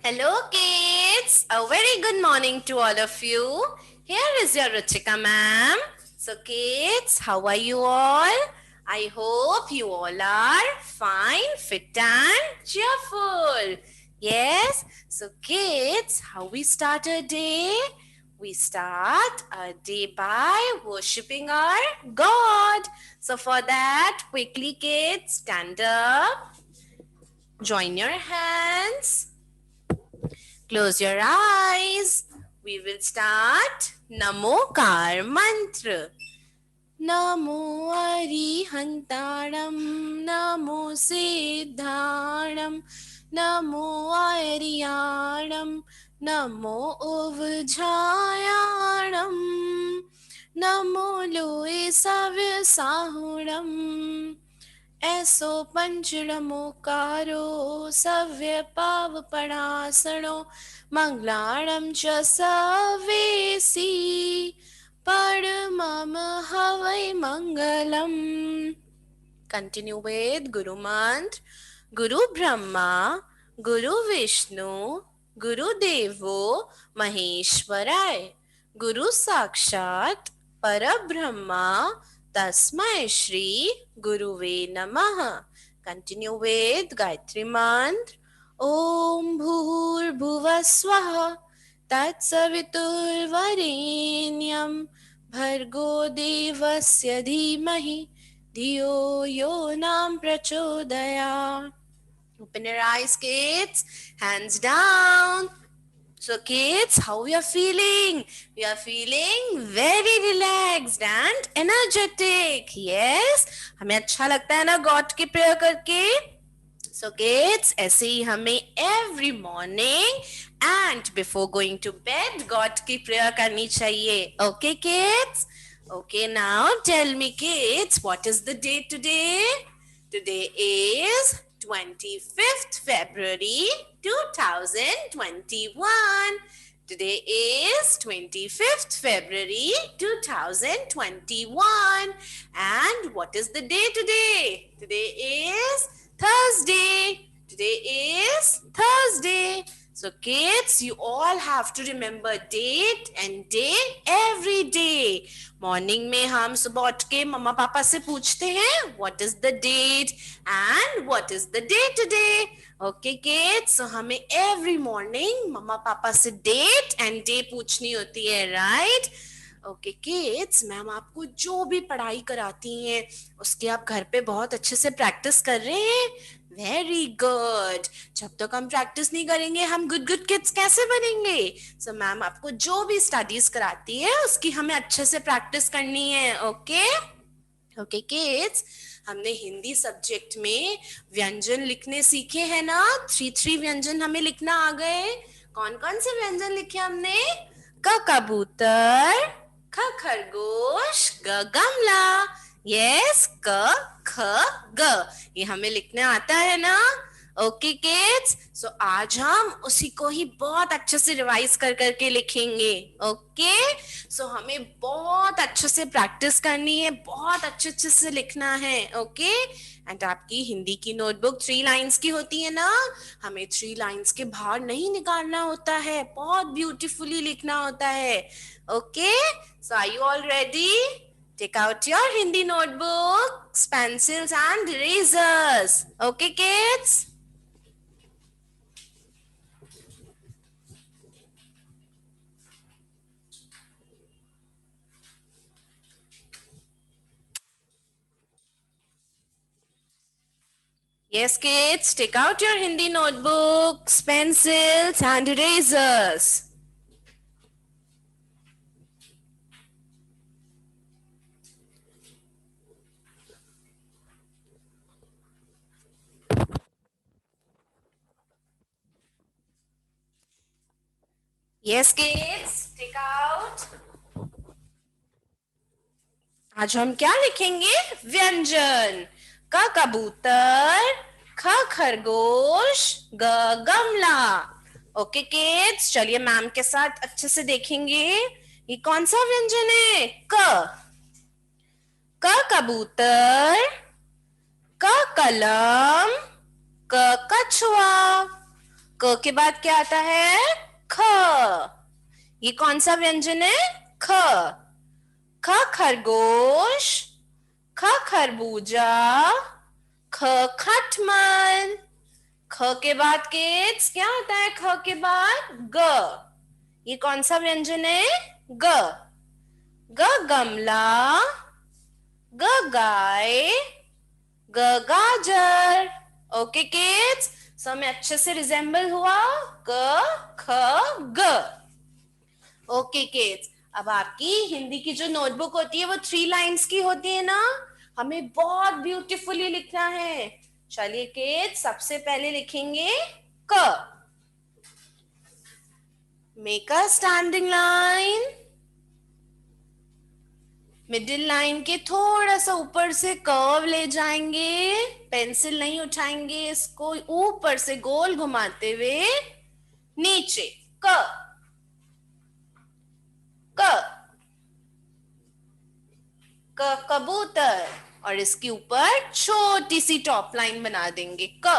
Hello kids, a very good morning to all of you. Here is your Ruchika ma'am. So kids, how are you all? I hope you all are fine, fit and cheerful. Yes, so kids, how we start a day? We start our day by worshipping our God. So for that, quickly kids, stand up, join your hands. Close your eyes. We will start Namokar Mantra. Namo Arihantaram, Namo Siddharam, Namo Ariyanam, Namo Uvjayanam, Namo Loe Savisahuram. ऐसो पंचड़मोकारो सव्य पाव पणासणो मंगलाणं च सवेसी परमम हवै मंगलम. Continue with Guru Mantra. Guru Brahma, Guru Vishnu, Guru Devo Maheshwarai, Guru Sakshat Parabrahma Tasmai Shri Guruve Namaha. Continue with Gayatri Mantra. Om Bhur Bhuvaswaha Tatsavitur Varenyam Bhargo Devasya Dhimahi Dio yo nam prachodaya. Open your eyes, kids. Hands down. So kids, how we are feeling? We are feeling very relaxed and energetic. Yes, हमें अच्छा लगता है ना God की prayer करके. So kids, ऐसे ही हमें every morning and before going to bed God की prayer करनी चाहिए. Okay kids? Okay, now tell me kids, what is the date today? Today is 25th February 2021. Today is 25th February 2021. And what is the day today? Today is Thursday. Today is Thursday. So kids, you all have to remember date and day every day. Morning में हम सुबह उठ के मम्मा पापा से पूछते हैं what is the date and what is the day today. Okay kids, so हमें every morning मम्मा पापा से date and day पूछनी होती है, right? ओके किड्स, मैम आपको जो भी पढ़ाई कराती हैं उसके आप घर पे बहुत अच्छे से प्रैक्टिस कर रहे हैं. Very good. जब तक हम प्रैक्टिस नहीं करेंगे हम गुड गुड किड्स कैसे बनेंगे? सो मैम आपको जो भी स्टडीज कराती है उसकी हमें अच्छे से प्रैक्टिस करनी है. ओके ओके किड्स, हमने हिंदी सब्जेक्ट में व्यंजन लिखने सीखे हैं ना. 3 व्यंजन हमें लिखना आ गए. कौन कौन से व्यंजन लिखे हमने? क कबूतर, ख खरगोश, ग गमला. यस, क ख ग, ये हमें लिखने आता है ना. ओके किड्स, सो आज हम उसी को ही बहुत अच्छे से रिवाइज कर करके लिखेंगे. ओके, सो हमें बहुत अच्छे से प्रैक्टिस करनी है, बहुत अच्छे अच्छे से लिखना है. ओके, एंड आपकी हिंदी की नोटबुक 3 लाइंस की होती है ना. हमें 3 लाइंस के बाहर नहीं निकालना होता है, बहुत ब्यूटीफुली लिखना होता है. Okay, so are you all ready? Take out your Hindi notebooks, pencils and erasers. Okay kids? Yes kids, take out your Hindi notebooks, pencils and erasers. Yes kids, take out. आज हम क्या लिखेंगे? व्यंजन. क कबूतर, ख खरगोश, ग गमला. ओके किड्स, चलिए मैम के साथ अच्छे से देखेंगे. ये कौन सा व्यंजन है? क कबूतर, क कलम, क कछुआ, क के बाद क्या आता है? ख। ये कौन सा व्यंजन है? ख। ख खरगोश, ख खरबूजा, ख खटमल। ख के बाद किड्स क्या आता है? ख के बाद ग। ये कौन सा व्यंजन है? ग। ग गमला, ग गाय, ग गाजर। ओके किड्स, सो में अच्छे से रिजेंबल हुआ ग ख ग। ओके किड्स, अब आपकी हिंदी की जो नोटबुक होती है वो 3 लाइंस की होती है ना, हमें बहुत ब्यूटीफुली लिखना है। चलिए किड्स, सबसे पहले लिखेंगे क। Make a standing line. Middle line के थोड़ा सा ऊपर से कर्व ले जाएंगे, पेंसिल नहीं उठाएंगे, इसको ऊपर से गोल घुमाते हुए नीचे क। क क कबूतर, और इसके ऊपर छोटी सी टॉप लाइन बना देंगे क।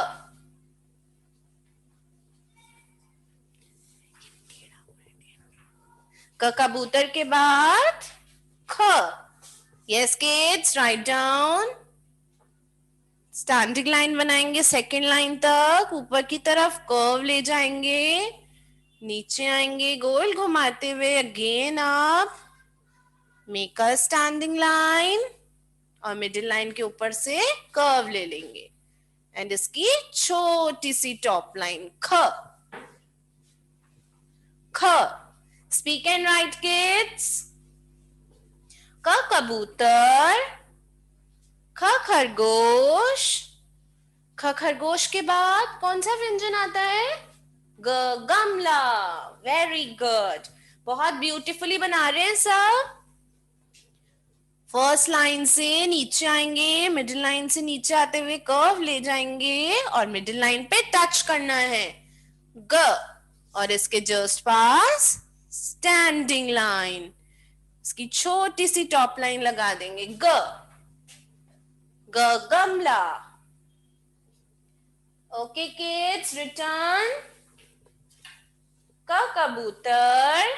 क कबूतर के बाद ख। Yes kids, write down. Standing line बनाएंगे सेकेंड लाइन तक, ऊपर की तरफ कर्व ले जाएंगे, नीचे आएंगे गोल घुमाते हुए अगेन आप मेक अ स्टैंडिंग लाइन, और मिडिल लाइन के ऊपर से कर्व ले लेंगे एंड इसकी छोटी सी टॉप लाइन ख। ख स्पीक एंड राइट किड्स। क कबूतर, ख खरगोश। ख खरगोश के बाद कौन सा व्यंजन आता है? ग गमला। वेरी गुड, बहुत ब्यूटीफुली बना रहे हैं सब। फर्स्ट लाइन से नीचे आएंगे, मिडिल लाइन से नीचे आते हुए कर्व ले जाएंगे और मिडिल लाइन पे टच करना है ग, और इसके जस्ट पास स्टैंडिंग लाइन, इसकी छोटी सी टॉप लाइन लगा देंगे ग। ग गमला। Okay kids, return. क कबूतर,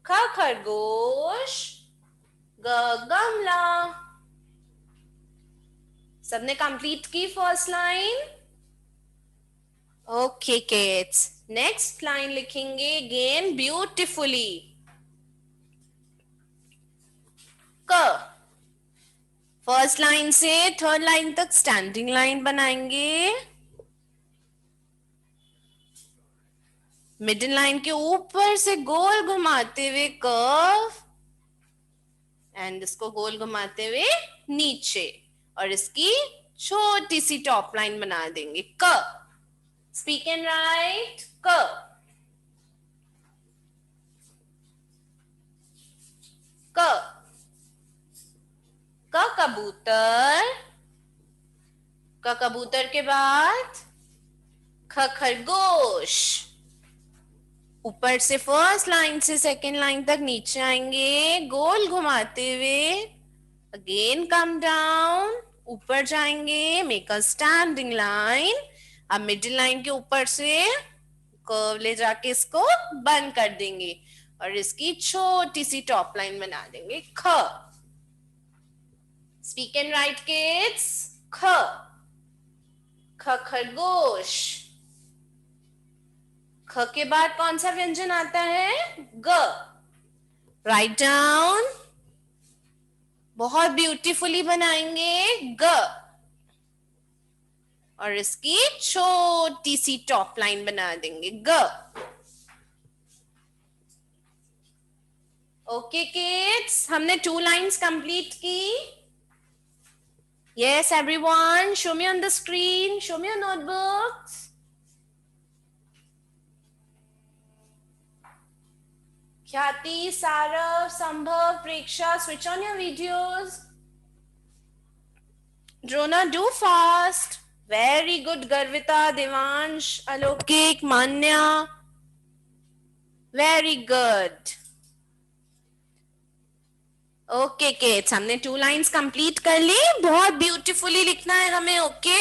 ख खरगोश, ग गमला। सबने कंप्लीट की first line? Okay kids, next line लिखेंगे अगेन ब्यूटिफुली। क फर्स्ट लाइन से थर्ड लाइन तक स्टैंडिंग लाइन बनाएंगे, मिडिल लाइन के ऊपर से गोल घुमाते हुए कर्व एंड इसको गोल घुमाते हुए नीचे, और इसकी छोटी सी टॉप लाइन बना देंगे क। Speak and right. क क क कबूतर, क कबूतर के बाद ख खरगोश। ऊपर से फर्स्ट लाइन से सेकेंड लाइन तक नीचे आएंगे गोल घुमाते हुए, अगेन कम डाउन, ऊपर जाएंगे, मेक अ स्टैंडिंग लाइन। अब मिडिल लाइन के ऊपर से कर्व ले जाके इसको बंद कर देंगे और इसकी छोटी सी टॉप लाइन बना देंगे ख। Speak and right kids. ख ख खरगोश। ख के बाद कौन सा व्यंजन आता है? ग। राइट डाउन, बहुत ब्यूटीफुली बनाएंगे ग, और इसकी छोटी सी टॉप लाइन बना देंगे ग। ओके किड्स, हमने 2 लाइंस कंप्लीट की। Yes everyone, show me on the screen, show me your notebooks. ख्याति, सारव, संभव, प्रेक्षा, switch on your videos. Drona, do fast. Very good, Garvita, Devansh, Alokik, Manya. Very good. Okay kids, हमने 2 lines complete कर ली, बहुत beautifully लिखना है हमें। Okay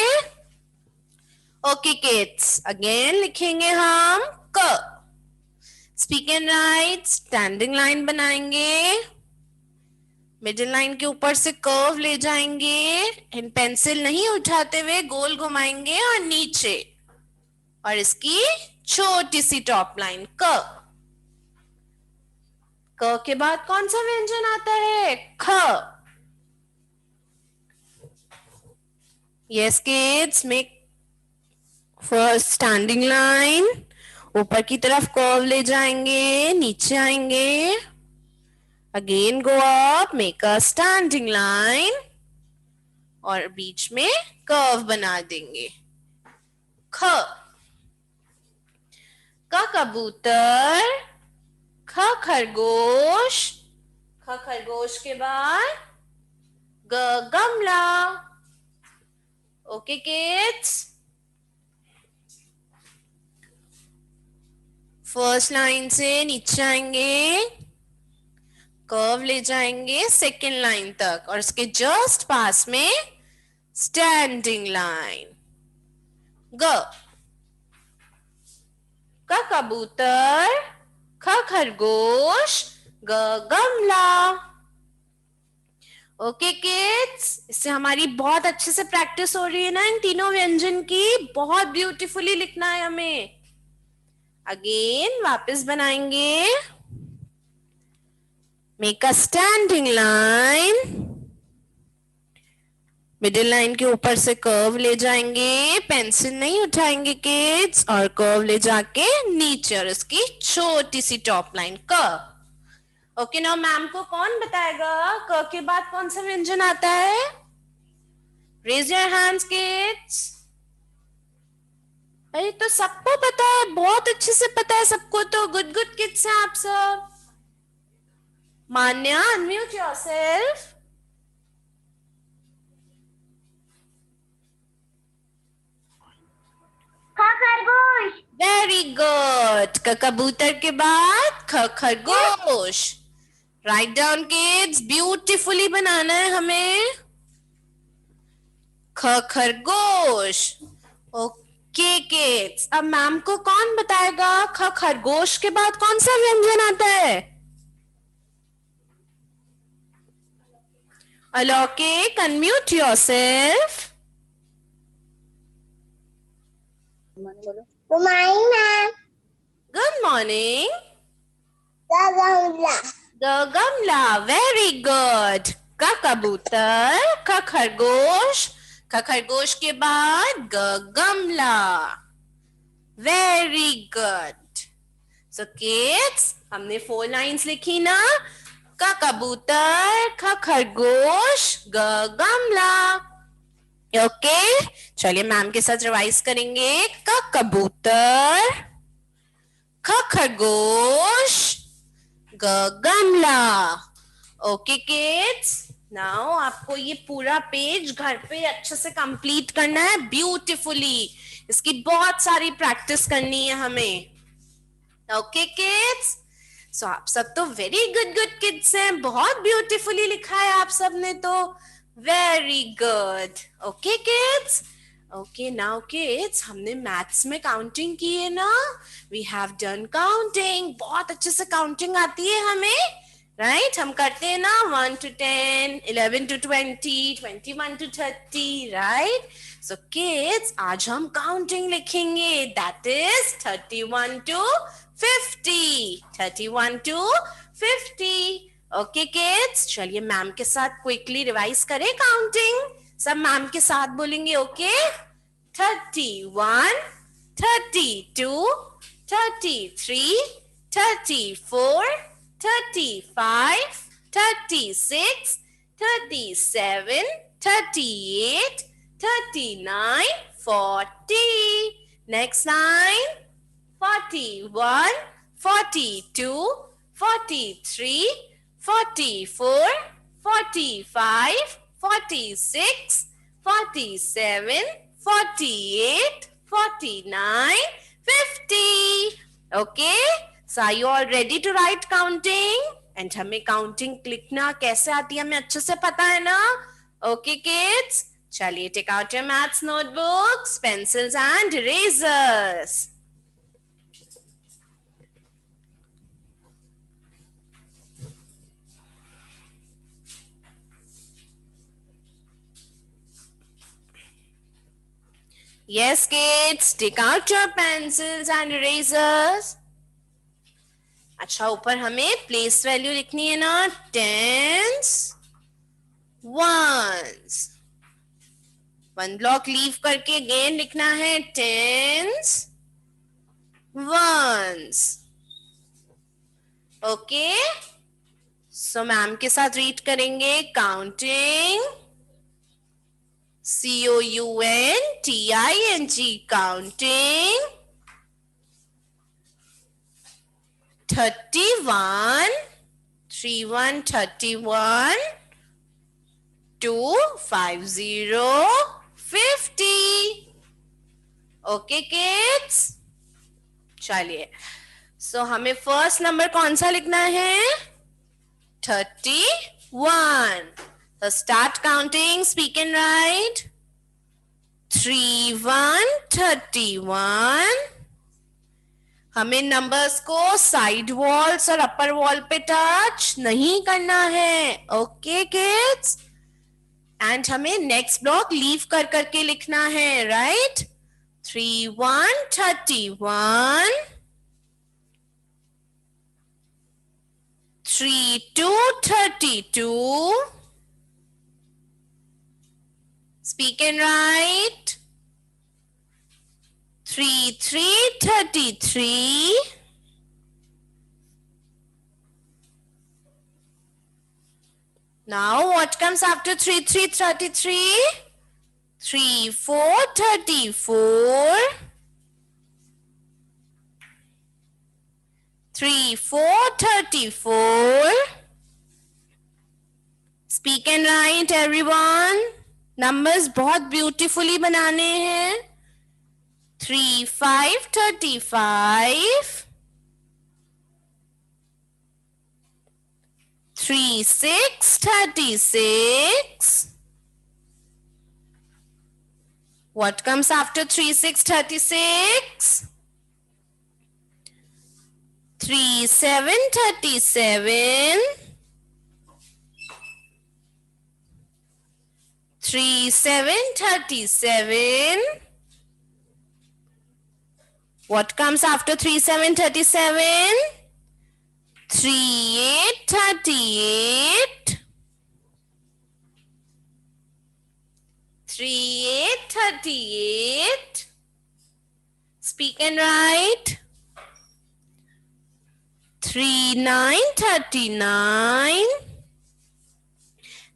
okay kids, again लिखेंगे हम क. Speak and right. Standing line बनाएंगे, मिडिल लाइन के ऊपर से कर्व ले जाएंगे, इन पेंसिल नहीं उठाते हुए गोल घुमाएंगे और नीचे, और इसकी छोटी सी टॉप लाइन क. क के बाद कौन सा व्यंजन आता है? ख. Yes kids, make first standing line, ऊपर की तरफ कर्व ले जाएंगे, नीचे आएंगे, again go up, make a standing line और बीच में कर्व बना देंगे. ख. क कबूतर, ख खरगोश, ख खरगोश के बाद ग गमला. ओके किड्स, फर्स्ट लाइन से नीचे आएंगे, कर्व ले जाएंगे सेकेंड लाइन तक और इसके जस्ट पास में स्टैंडिंग लाइन. ग. क कबूतर, ख खरगोश, ग गमला. ओके किड्स, इससे हमारी बहुत अच्छे से प्रैक्टिस हो रही है ना इन तीनों व्यंजन की. बहुत ब्यूटीफुली लिखना है हमें. अगेन वापस बनाएंगे, make a standing line, middle line के ऊपर से कर्व ले जाएंगे, पेंसिल नहीं उठाएंगे किड्स, और कर्व ले जाके नीचे और इसकी छोटी सी टॉप लाइन क. ओके नाउ मैम को कौन बताएगा क के बाद कौन सा व्यंजन आता है? Raise your hands kids. अरे तो सबको पता है, बहुत अच्छे से पता है सबको, तो गुड गुड किड्स हैं आप सब. मान्या, अनम्यूट योरसेल्फ. खरगोश. Very good. क कबूतर के बाद ख खरगोश. राइट डाउन किड्स, ब्यूटीफुली बनाना है हमें. ख खरगोश. ओके किड्स, अब मैम को कौन बताएगा ख खरगोश के बाद कौन सा व्यंजन आता है? अलौकिक, unmute yourself. Good morning, ma'am. Good morning. गमला. ग गमला. Very good. क कबूतर, ख खरगोश, ख खरगोश के बाद ग गमला. Very good. सो किड्स, हमने 4 लाइन्स लिखी ना. क कबूतर, ख खरगोश, ग गमला. ओके, चलिए मैम के साथ रिवाइज करेंगे. क कबूतर, ख खरगोश, ग गमला. ओके किड्स, नाउ आपको ये पूरा पेज घर पे अच्छे से कंप्लीट करना है ब्यूटीफुली. इसकी बहुत सारी प्रैक्टिस करनी है हमें. ओके किड्स, सो आप सब तो वेरी गुड गुड किड्स हैं. बहुत ब्यूटीफुली लिखा है आप सब ने तो. Very good. Okay kids. Okay now kids, हमने मैथ्स में काउंटिंग की है ना. We have done counting. बहुत अच्छे से काउंटिंग आती है हमें, राइट? हम करते हैं ना 1 to 10, 11 to 20, 21 to 30, right? So kids, आज हम काउंटिंग लिखेंगे. That is 31 to 50. 31 to 50. Okay kids, चलिए मैम के साथ क्विकली रिवाइज करें काउंटिंग. सब मैम के साथ बोलेंगे. Okay, 31, 32, 33, 34, 35, 36, 37, 38, 39, 40. Next line, 41, 42, 43, 44, 45, 46, 47, 48, 49, 50. Okay, so are you all ready to write counting? And हमें counting लिखना कैसे आती है हमें अच्छे से पता है ना. Okay kids, चलिए, take out your maths notebooks, pencils and erasers. Yes, kids, take out your pencils and erasers. अच्छा, ऊपर हमें प्लेस वैल्यू लिखनी है ना, tens, ones. One block leave करके अगेन लिखना है tens, ones. Okay, so ma'am के साथ रीड करेंगे. Counting, COUNTING, counting. 31, 31, 31, 2, 50, 50. Okay, kids? चलिए, सो हमें फर्स्ट नंबर कौन सा लिखना है? 31. So start counting, speak and write. 3, 1, 31. हमें नंबर्स को साइड वॉल्स और अपर वॉल पे टच नहीं करना है. Okay kids? एंड हमें नेक्स्ट ब्लॉक लीव कर करके लिखना है. Right? 3, 1, 31. 3, 2, 32. Speak and write. 3, 3, 33. Now what comes after 3, 3, 33? 3, 4, 34. 3, 4, 34. Speak and write everyone. Numbers बहुत ब्यूटीफुली बनाने हैं. 3, 5, 35. 3, 6, 36. What comes after 3, 6, 36? 3, 7, 37. 3, 7, 37. What comes after 3, 7, 37? 3, 8, 38. 3, 8, 38. Speak and write. 3, 9, 39.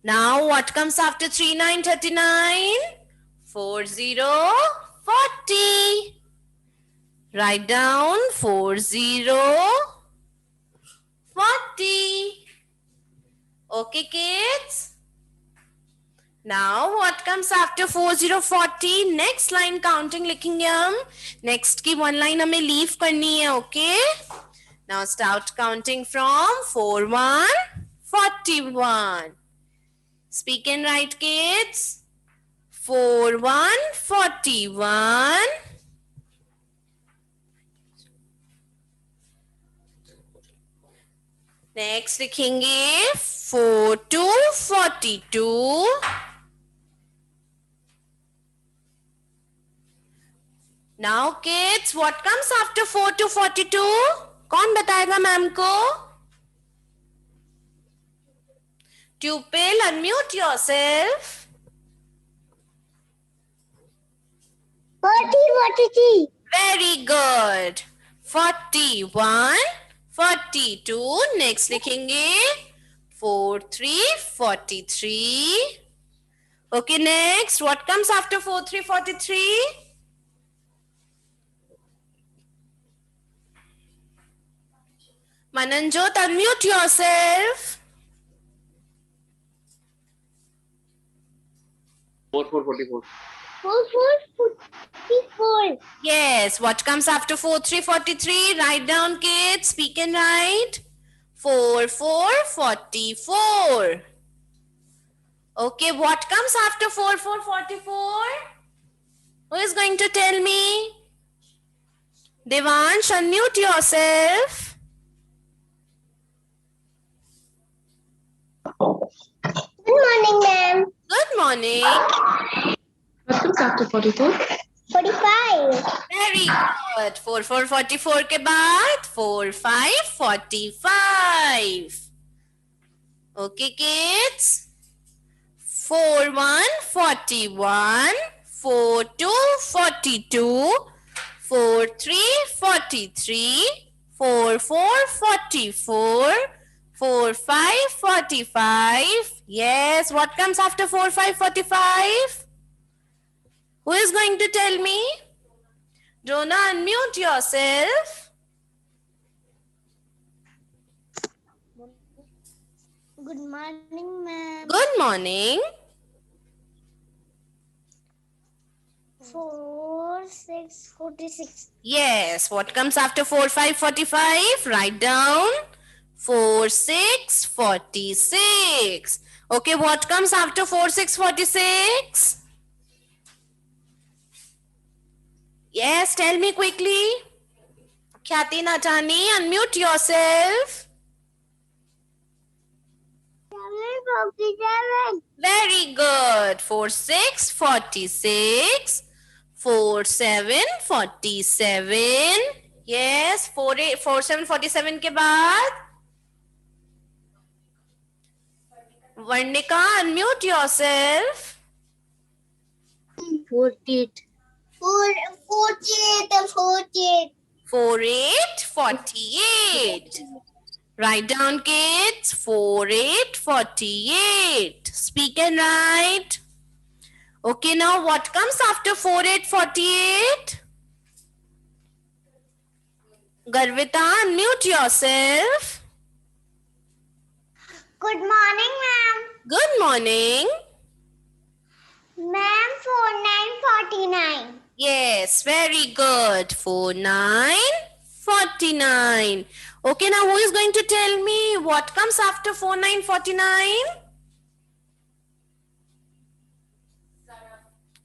Now what comes after 3, 9, 39? 4, 0, 40. Write down 4, 0, 40. Okay, kids? Now what comes after 4, 0, 40? Next line counting लिखेंगे हम. Next की one line हमें leave करनी है. Okay? Now start counting from 4, 1, 41. Speak and write, kids. 4, 1, 41. Next लिखेंगे 4, 2, 42. Now kids, what comes after 4 to 42? कौन बताएगा ma'am को? Pupil, unmute yourself. 40, 43. Very good. 41, 42. Next लिखेंगे 4, 3, 43. Okay, next. What comes after 4, 3, 43? Mananjot, unmute yourself. 4, 4, 44. 4, 4, 44. Yes. What comes after 4, 3, 43? Write down, kids. Speak and write. 4, 4, 44. Okay, what comes after 4444? Who is going to tell me? Devansh, unmute yourself. Good morning, ma'am. Good morning. What comes after 44? 45. Very good. 4444 के बाद 4545. Okay, kids. 4141, 4242, 4343, 4444, 4545. Yes, what comes after 4545? Who is going to tell me? Donna, unmute yourself. Good morning, ma'am. Good morning. 4, 6, 46. Yes, what comes after 4545? Write down 4646. Okay, what comes after 4646? Yes, tell me quickly. Khyati Natani, unmute yourself. 7, 47. Very good. 4646. 4747. Yes, 4747 के बाद Varnika, unmute yourself. 48. 48 and 48. 4848. Write down, kids. 4848. Speak and write. Okay, now what comes after 4848? Garvita, unmute yourself. Good morning, ma'am. Good morning. Ma'am, 4949. Yes, very good. 4949. Okay, now who is going to tell me what comes after 4949?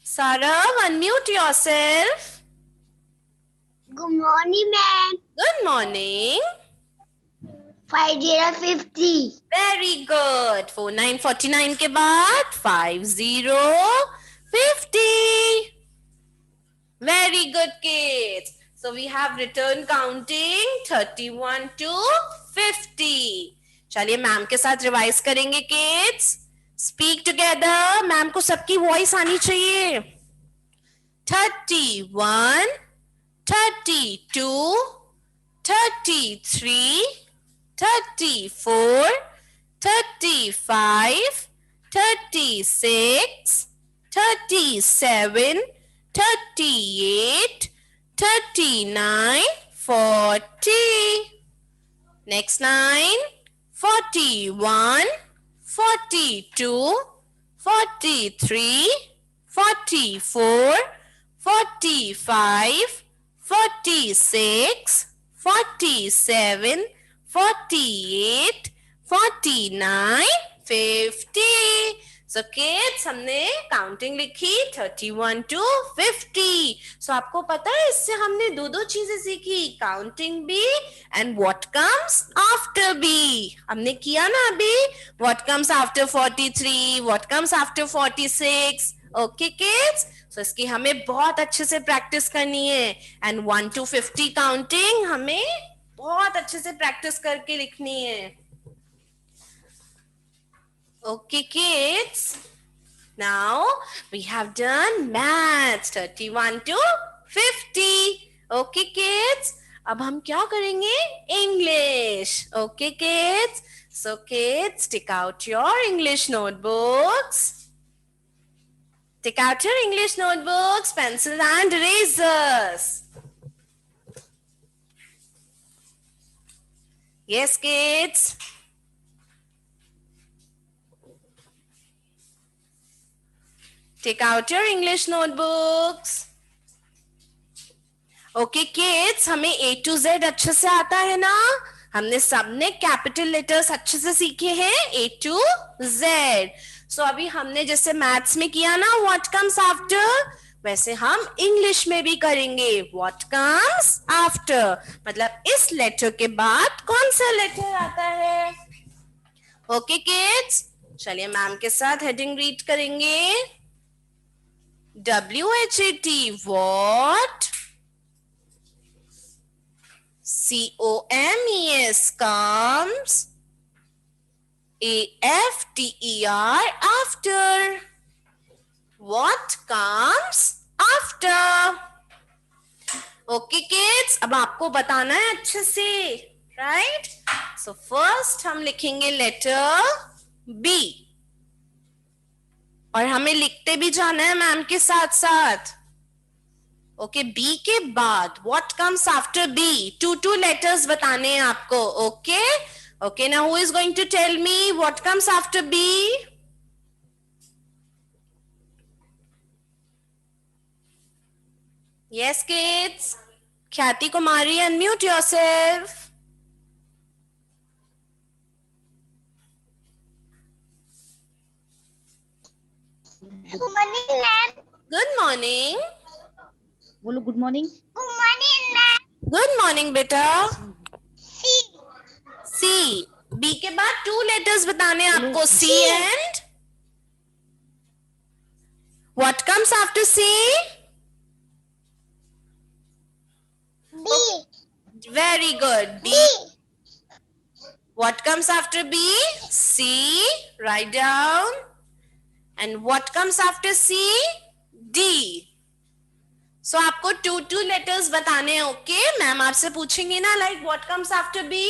Sarah, unmute yourself. Good morning, ma'am. Good morning. 5050. Very good. 4949 के बाद 5050. Very good, kids. So we have written counting 31 to 50. चलिए ma'am के साथ revise करेंगे kids. Speak together. Ma'am को सबकी voice आनी चाहिए. 31, 32, 33, 34, 35, 36, 37, 38, 39, 40. Next line. 41, 42, 43, 44, 45, 46, 47, 48, 49, 50. So kids, हमने काउंटिंग लिखी 31 to 50. So आपको पता है इससे हमने दो चीजें सीखी, काउंटिंग भी एंड व्हाट कम्स आफ्टर भी. हमने किया ना अभी, what comes after 43, what comes after 46. Okay kids, so इसकी हमें बहुत अच्छे से प्रैक्टिस करनी है एंड 1 to 50 काउंटिंग हमें बहुत अच्छे से प्रैक्टिस करके लिखनी है. Okay, kids. Now we have done maths 31 to 50. Okay, kids. अब हम क्या करेंगे? English. Okay, kids. So, kids, take out your English notebooks. Take out your English notebooks, pencils and erasers. Yes, kids. Take out your English notebooks. Okay, kids, हमें A to Z अच्छे से आता है ना? हमने सबने कैपिटल लेटर्स अच्छे से सीखे हैं A to Z. सो अभी हमने जैसे मैथ्स में किया ना व्हाट कम्स आफ्टर, वैसे हम इंग्लिश में भी करेंगे व्हाट कम्स आफ्टर, मतलब इस लेटर के बाद कौन सा लेटर आता है। ओके किड्स, चलिए मैम के साथ हेडिंग रीड करेंगे। WHAT what, COMES comes, AFTER after, what comes after। Okay kids, अब आपको बताना है अच्छे से, राइट। सो फर्स्ट हम लिखेंगे लेटर बी, और हमें लिखते भी जाना है मैम के साथ साथ। ओके, बी के बाद what comes after B, 2 letters बताने हैं आपको। Okay okay, now who is going to tell me what comes after B. Yes kids, Khyati Kumari, unmute yourself. Good morning, ma'am. Good morning. बोलो good morning. Good morning, ma'am. Good morning बेटा। C. C, B के बाद 2 letters बताने हैं आपको, C and what comes after C. B. Very good, B. B. What comes after B? C. Write down. And what comes after C? D. So आपको 2 letters बताने हैं। Okay, ma'am आपसे पूछेंगे ना like what comes after B?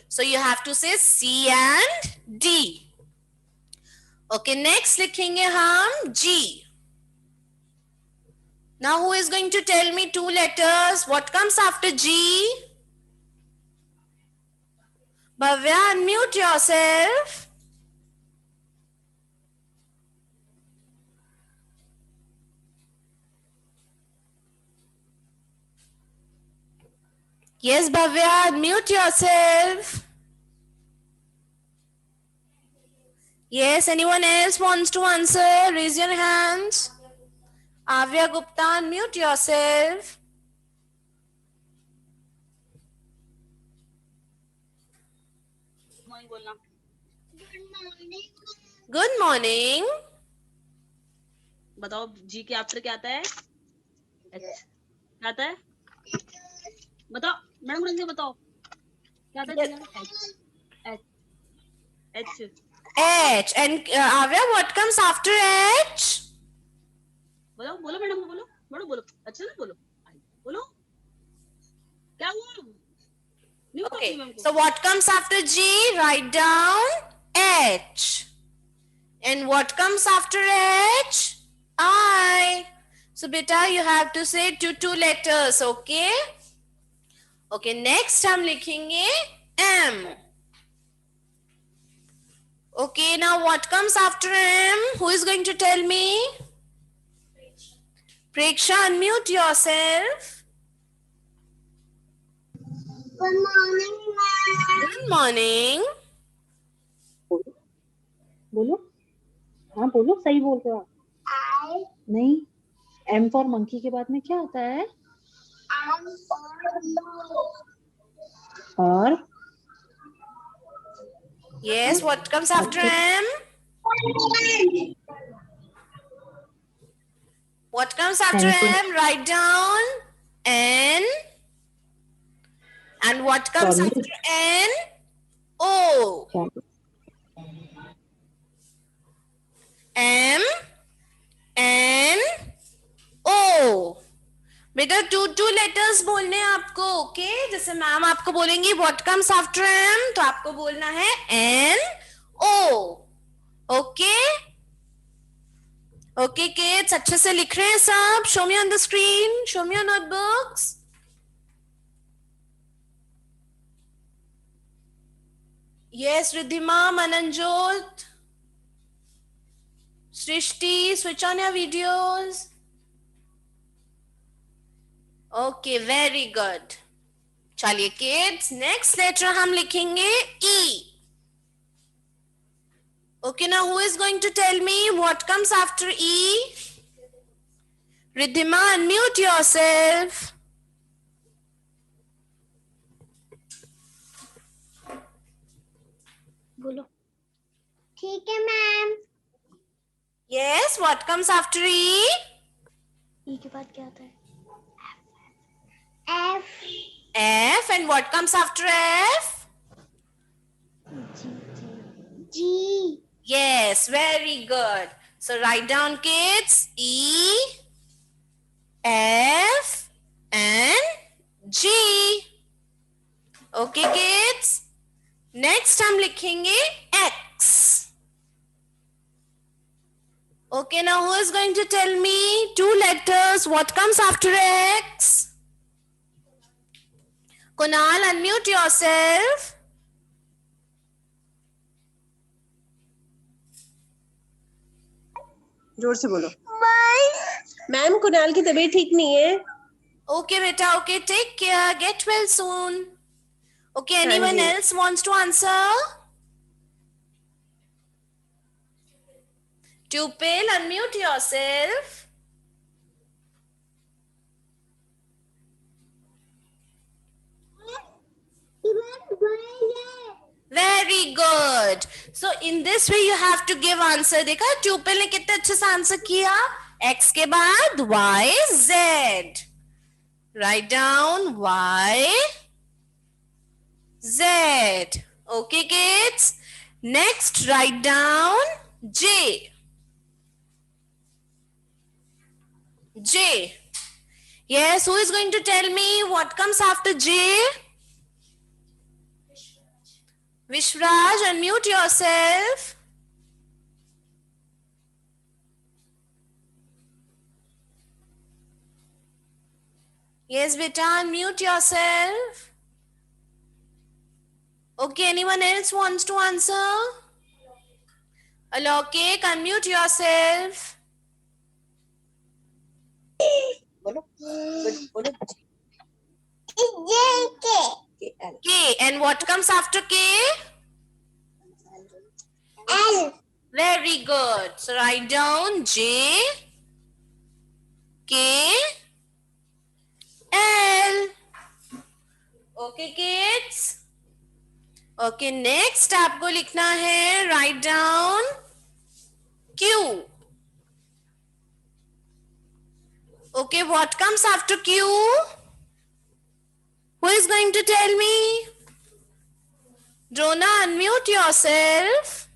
So you have to say C and D. Okay, next लिखेंगे हम G. Now who is going to tell me 2 letters? What comes after G? Bhavya, unmute yourself. Yes, Bhavya, unmute yourself. Yes, anyone else wants to answer? Raise your hands. Avya Gupta, unmute yourself. बोलना। Good morning. बताओ जी के after क्या आता है? H क्या आता है? बताओ मैडम, बताओ क्या आता है? H H H. H. And Avya, what comes after H? बोलो बोलो मैडम को, बोलो बोलो बोलो, अच्छे से बोलो बोलो, क्या हुआ? Okay, so what comes after G? Write down H. And what comes after H? I. So beta, you have to say 2 letters, okay? Okay, next हम लिखेंगे M. Okay, now what comes after M? Who is going to tell me? Preksha, unmute yourself. Good morning, ma'am. Good morning. बोलो, हाँ बोलो, सही बोल रहे हो आप। I. नहीं, एम फॉर मंकी के बाद में क्या आता है? M for blue. और Yes, what comes after M? What comes after M? Write down N. And what comes Sorry. after N? O. M N O. बेटा 2 लेटर्स बोलने हैं आपको। ओके, जैसे मैम आपको बोलेंगी व्हाट कम्स आफ्टर एम, तो आपको बोलना है N O. Okay okay kids, अच्छे से लिख रहे हैं सब? Show me on the screen, show me on notebooks. Yes Riddhima, Mananjot, Srishti, switch on your videos. Okay, very good. चलिए kids, next letter हम लिखेंगे E. Okay, now who is going to tell me what comes after E? Riddhima, unmute yourself. बोलो. ठीक है ma'am. Yes, what comes after E? E के बाद क्या आता है? F. F, and what comes after F? G. Yes, very good. So write down, kids, E, F, and G. Okay, kids. Next हम लिखेंगे X. Okay, now who is going to tell me two letters? What comes after X? Kunal, unmute yourself. जोर से बोलो. Ma'am Kunal की तबीयत ठीक नहीं है. Okay, beta. Okay, take care. Get well soon. Okay, anyone Hanji. else wants to answer? Tupil, unmute yourself. Very good. So in this way you have to give answer. देखा ट्यूपिल ने कितने अच्छे से आंसर किया. X के बाद Y, Z. Write down Y, Z. Okay, kids. Next, write down J. J. Yes, who is going to tell me what comes after J? Vishraj, unmute yourself. Yes, beta, unmute yourself. Okay, anyone else wants to answer? Alokik, unmute yourself. बोलो. बोलो. K, and what comes after K? L. Very good. So write down J, K, L. Okay, kids. Okay, next आपको लिखना है, write down Q. Okay, what comes after Q? Who is going to tell me? Drona, unmute yourself.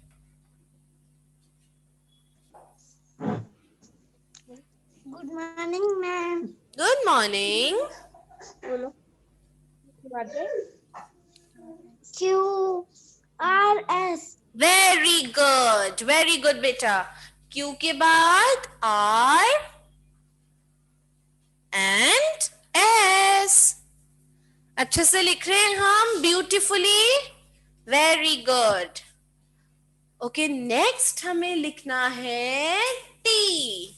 Good morning, ma'am. Good morning. बोलो. Q. R. S. Very good beta. Q के बाद R and S. अच्छे से लिख रहे हैं हम, beautifully. Very good. Okay, next हमें लिखना है T.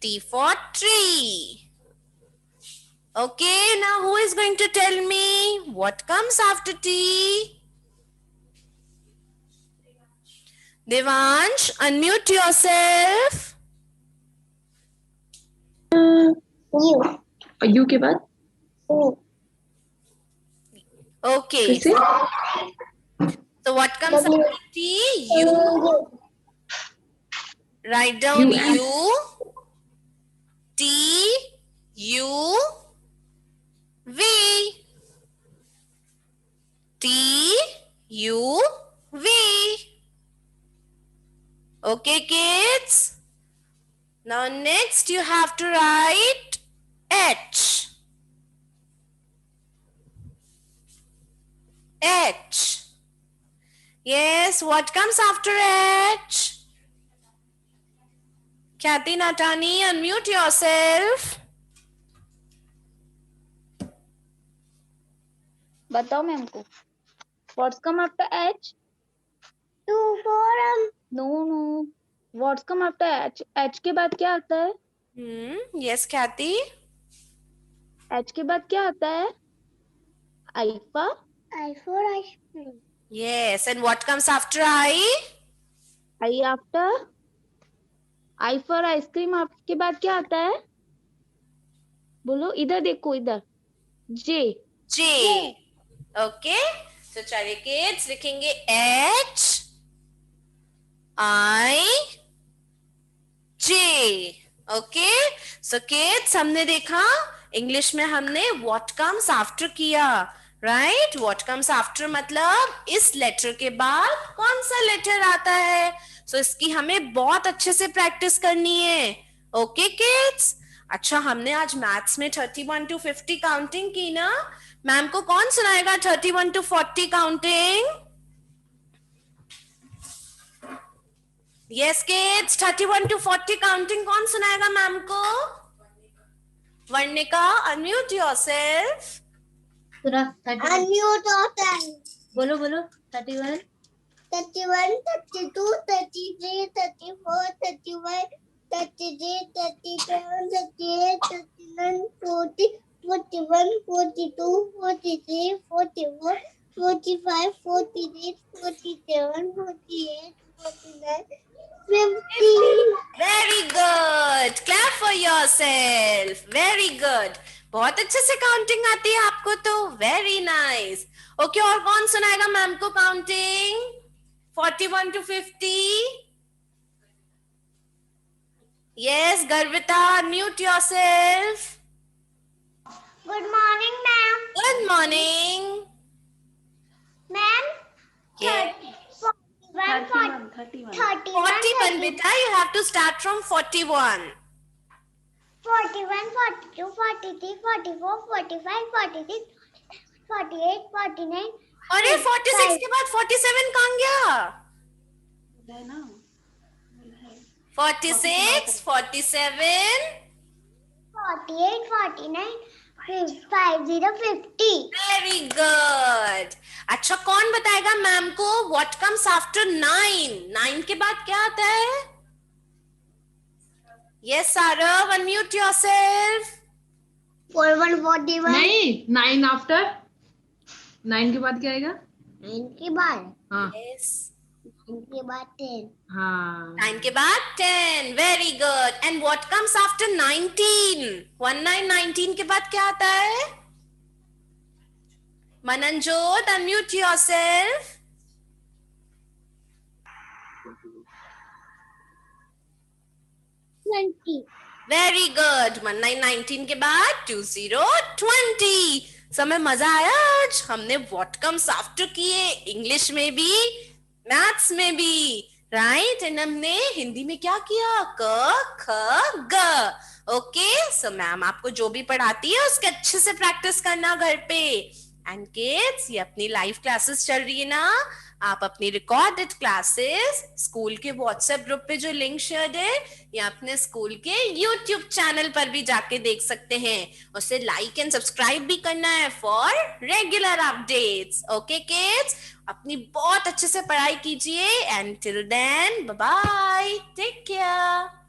T for tree. Okay, now who is going to tell me what comes after T? Devansh, unmute yourself. U. और U के बाद U. Okay. फिर से So what comes W. after T? U. Write down U and- U. T. U. V. T. U. V. Okay, kids. Now next you have to write H. H. Yes, what comes after H? Kathy Natani, unmute yourself. बताओ ma'am को. What's come after H? Two forum. No. What's come after H? H के बाद क्या आता है? Yes, Kathy. H के बाद क्या आता है? Alpha. I for ice cream. Yes, and what comes after I? I after I for ice cream आपके बाद क्या आता है? बोलो, इधर देखो, इधर. J. J. Okay. So चलिए kids लिखेंगे H I J. Okay. So kids हमने देखा इंग्लिश में हमने what comes after किया. राइट व्हाट कम्स आफ्टर मतलब इस लेटर के बाद कौन सा लेटर आता है. सो इसकी हमें बहुत अच्छे से प्रैक्टिस करनी है. Okay kids. अच्छा हमने आज मैथ्स में 31 to 50 काउंटिंग की ना. मैम को कौन सुनाएगा 31 to 40 counting. Yes kids 31 to 40 counting कौन सुनाएगा मैम को. Varnika unmute yourself. Unmute yourself. बोलो बोलो 31 31, 32, 33, 34, 35, 36, 37, 38, 39, 40, 41, 42, 43, 44, 45, 46, 47, 48, 49, 50. Very good. Clap for yourself. Very good. बहुत अच्छे से काउंटिंग आती है आपको तो. Very nice. ओके और कौन सुनाएगा मैम को counting 41 to 50. Yes Garvita mute yourself. Good morning, ma'am. Good morning. Ma'am, Yeah. 41, 41 बेटा you have to start from 41. 41, 42, 43, 44, 45, 46, 48, 49. अरे 46 के बाद 47 कहाँ गया. 46 47 48, 49, 50, 50. Very good. अच्छा कौन बताएगा मैम को व्हाट कम्स आफ्टर 9. 9 के बाद क्या आता है. Yes Sarav unmute yourself. 41, 41. नहीं 9 आफ्टर 9 के बाद क्या आएगा. 9 के बाद हाँ यस 9 के बाद 10. हाँ 9 के बाद 10. Very good. And what comes after 19. 19 के बाद क्या आता है. मननजोत अनम्यूट योरसेल्फ. Very good. 19 के बाद 20 समय मजा आया आज. हमने व्हाट कम्स आफ्टर किए इंग्लिश में भी मैथ्स में भी. राइट. एंड हमने हिंदी में क्या किया क ख ग. ओके सो मैम आपको जो भी पढ़ाती है उसके अच्छे से प्रैक्टिस करना घर पे. एंड किड्स ये अपनी लाइव क्लासेस चल रही है ना. आप अपनी रिकॉर्डेड क्लासेस स्कूल के व्हाट्सएप ग्रुप पे जो लिंक शेयर है या अपने स्कूल के यूट्यूब चैनल पर भी जाके देख सकते हैं. उसे लाइक एंड सब्सक्राइब भी करना है for regular updates. Okay kids अपनी बहुत अच्छे से पढ़ाई कीजिए. And till then bye bye. Take care.